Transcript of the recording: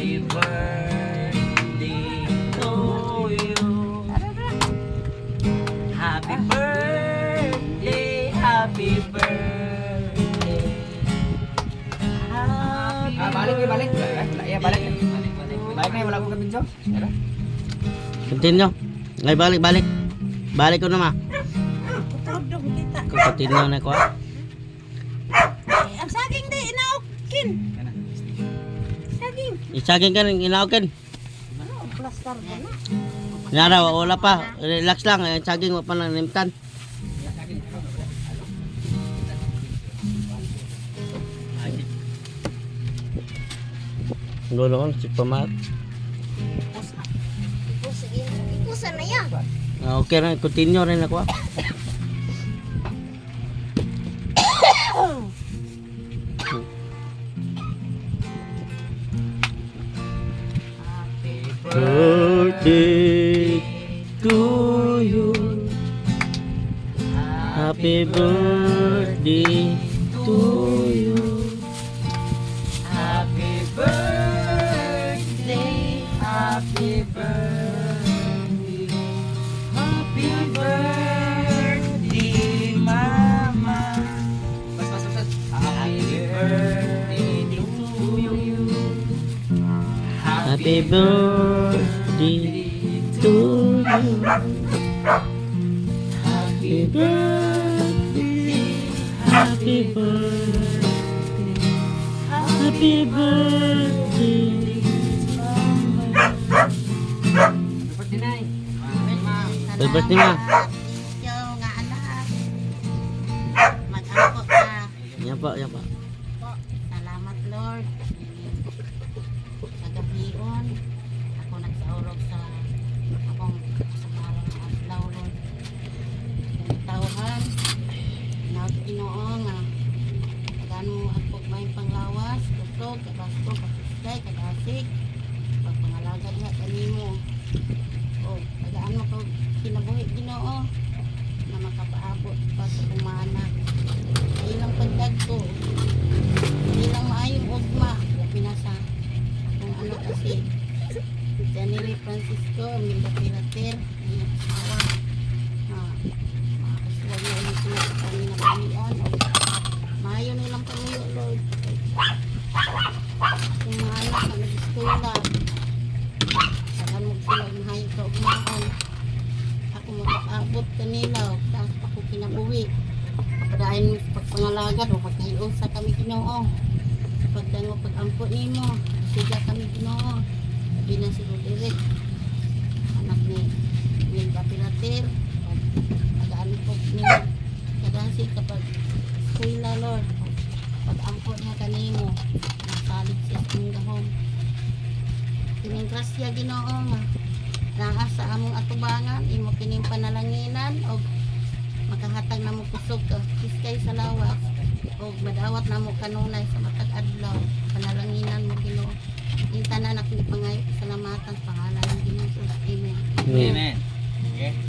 Happy birthday to you. Happy birthday, happy birthday. Balik. Balik na. Balik na, wala akong kabidyo. Continue. Ngay balik. Balik ko naman. Tutudong kita. Continue na ko. Ang saging di inaukin. Saging. Isagin ka ng inaukin. Ano, plaster ba na? Nara, wala pa. Relax lang. Saging mo pa ng limtan. Gulo ko, si Pamat. Ipusa na yan. Okay na, continue rin ako. Happy Birthday to you. Happy birthday to you. Happy birthday, happy birthday, happy birthday, Mama. Happy birthday to you. Happy birthday to you. Happy birthday. Happy birthday. Happy birthday. Happy birthday ma. Yo, nga anak. Mag-angkot na. Yan po. Salamat Lord. Sa gabion, ako nagsaurog sa akong kasamaran ng adlaw Lord. Tauhan, Ginoo nga tagaan mo ako may panglawas, kusog, kabasto, kapustay, kadasig, pagpangalaga diha kanimo. O, tagaan mo ko kinabuhi Ginoo na makapaabot pa sa kumana. Ilang pagdagko, ilang maayong ugma, labi na sa kung ano kasi Janely Francisco, Minda Pirater, ang asawa. Makakasuwag na ulit sila sa kami na pamiyan. Maayo nilang pamiyo, Lord. Yung mga anak na nag-eskwela, saan mo sila mahayo sa ugmaan. Ako makakaabot kanila, tapos ako kinabuhi. Kapadahin mo sa pagpangalagad o pagkahiusa kami Ginoo. Sa pagdango pag-ampo nimo, siga kami Ginoo. Sabi na si Roderick, anak ni Minda Pirater, tagaan po niya kadasi kapag eskwela Lord, pag-ampo niya kanimo, nasalig siya sa mong gahom. Kining grasya Ginoo nga naa sa among atubangan, imo kining panalanginan o makahatag na mo kusog ka kiskay sa lawas o madawat na mo kanunay sa matag adlaw, panalanginan mo Ginoo. Yung tanan ako ni pangay salamatan pangalan ng Ginoo. Amen. Amen. Amen. Okay.